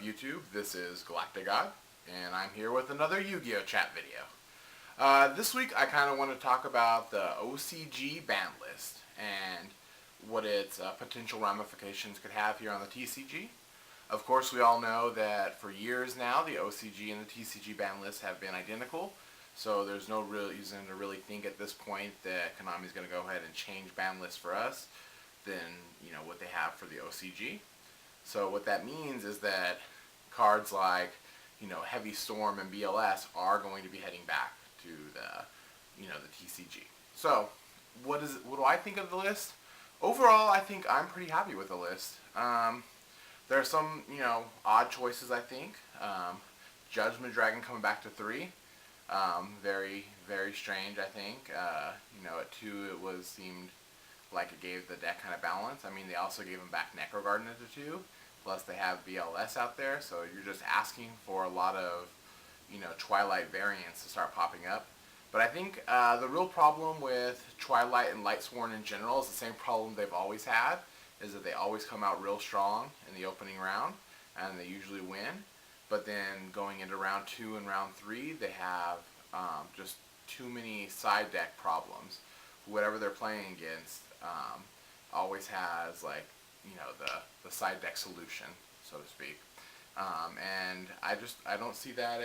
up, YouTube? This is Galactic God, and I'm here with another Yu-Gi-Oh chat video. This week I kind of want to talk about the OCG ban list and what its potential ramifications could have here on the TCG. Of course, we all know that for years now the OCG and the TCG ban lists have been identical, so there's no real reason to really think at this point that Konami's going to go ahead and change ban lists for us than what they have for the OCG. So what that means is that cards like, Heavy Storm and BLS are going to be heading back to the TCG. So what do I think of the list? Overall, I think I'm pretty happy with the list. There are some, odd choices, I think. Judgment Dragon coming back to 3. Very, very strange, I think. At 2 it seemed like it gave the deck kind of balance. I mean, they also gave him back Necro Garden at 2. Plus they have BLS out there, so you're just asking for a lot of, Twilight variants to start popping up. But I think the real problem with Twilight and Lightsworn in general is the same problem they've always had, is that they always come out real strong in the opening round, and they usually win. But then going into round 2 and round 3, they have just too many side deck problems. Whatever they're playing against always has, like, the side deck solution, so to speak. And I don't see that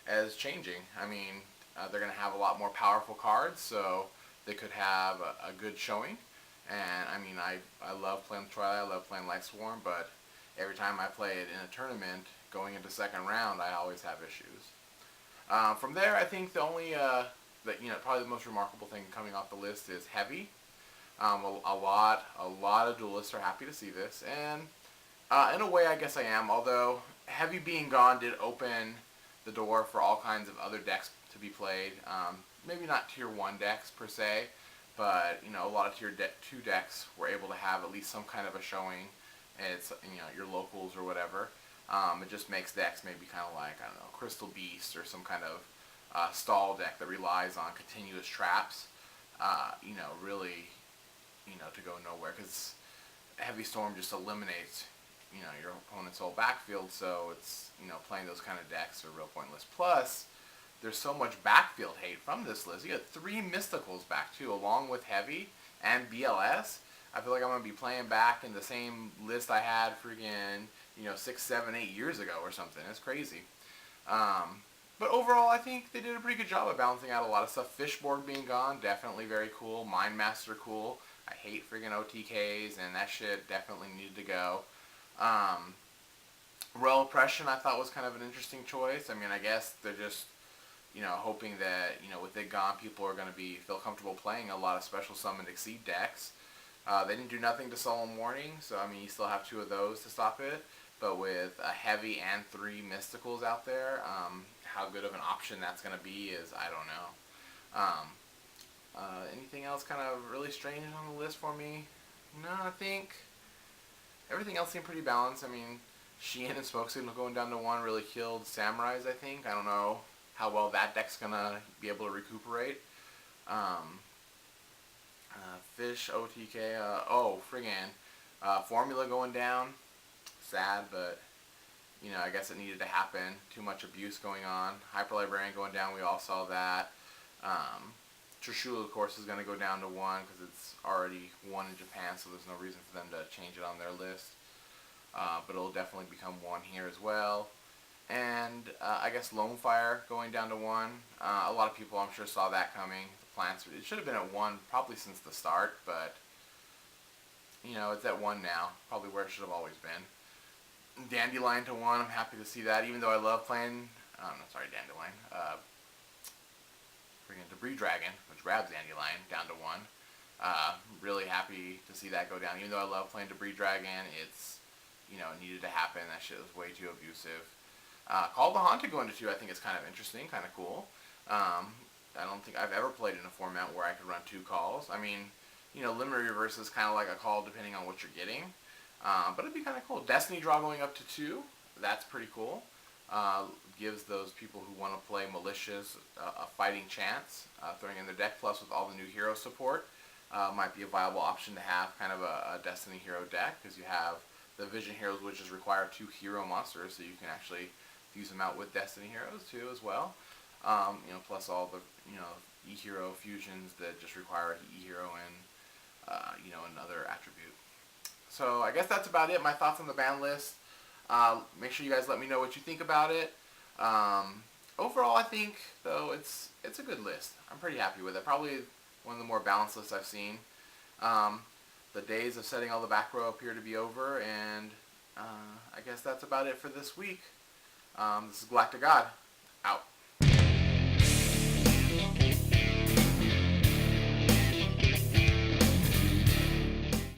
as changing. I mean, they're going to have a lot more powerful cards, so they could have a good showing. And I mean, I love playing Twilight, I love playing Lightsworn, but every time I play it in a tournament, going into second round, I always have issues. From there, I think the only, probably the most remarkable thing coming off the list is Heavy. A lot of duelists are happy to see this, and in a way I guess I am, although Heavy being gone did open the door for all kinds of other decks to be played. Maybe not tier 1 decks per se, but a lot of tier 2 decks were able to have at least some kind of a showing. It's your locals or whatever. It just makes decks maybe kind of like, I don't know, Crystal Beast or some kind of stall deck that relies on continuous traps. Really, to go nowhere, because Heavy Storm just eliminates, your opponent's whole backfield, so it's, playing those kind of decks are real pointless. Plus, there's so much backfield hate from this list. You got 3 Mysticals back, too, along with Heavy and BLS. I feel like I'm going to be playing back in the same list I had freaking, 6, 7, 8 years ago or something. It's crazy. But overall, I think they did a pretty good job of balancing out a lot of stuff. Fishborg being gone, definitely very cool. Mindmaster, cool. I hate friggin' OTKs, and that shit definitely needed to go. Royal Oppression, I thought was kind of an interesting choice. I mean, I guess they're just, hoping that, with it gone, people are going to feel comfortable playing a lot of Special Summoned Exceed decks. They didn't do nothing to Solemn Warning, so, I mean, you still have 2 of those to stop it. But with a Heavy and 3 Mysticals out there, how good of an option that's going to be is, I don't know. Anything else kind of really strange on the list for me? No, I think everything else seemed pretty balanced. I mean, Sheehan and Smoke Signal going down to 1 really killed Samurais, I think. I don't know how well that deck's going to be able to recuperate. Fish, OTK, Formula going down. Sad, but, I guess it needed to happen. Too much abuse going on. Hyper Librarian going down, we all saw that. Trishula, of course, is going to go down to 1 because it's already 1 in Japan, so there's no reason for them to change it on their list. But it'll definitely become 1 here as well. And I guess Lone Fire going down to 1. A lot of people, I'm sure, saw that coming. The plants, it should have been at 1 probably since the start, but it's at 1 now. Probably where it should have always been. Dandelion to 1. I'm happy to see that, even though I love playing. Dandelion. Debris Dragon, which grabs Dandelion, down to 1. Really happy to see that go down. Even though I love playing Debris Dragon, it's, it needed to happen. That shit was way too abusive. Call the Haunted going to 2, I think is kind of interesting, kind of cool. I don't think I've ever played in a format where I could run 2 calls. I mean, Limit Reverse is kind of like a call depending on what you're getting. But it'd be kind of cool. Destiny Draw going up to 2, that's pretty cool. Gives those people who want to play Malicious a fighting chance. Throwing in their deck, plus with all the new hero support, might be a viable option to have kind of a Destiny hero deck, because you have the Vision Heroes, which just require 2 hero monsters, so you can actually use them out with Destiny Heroes too as well. Plus all the E-Hero fusions that just require an E-Hero and another attribute. So I guess that's about it. My thoughts on the ban list. Make sure you guys let me know what you think about it. Overall, I think though it's a good list. I'm pretty happy with it. Probably one of the more balanced lists I've seen. The days of setting all the back row appear to be over, and I guess that's about it for this week. This is Galactic God, out.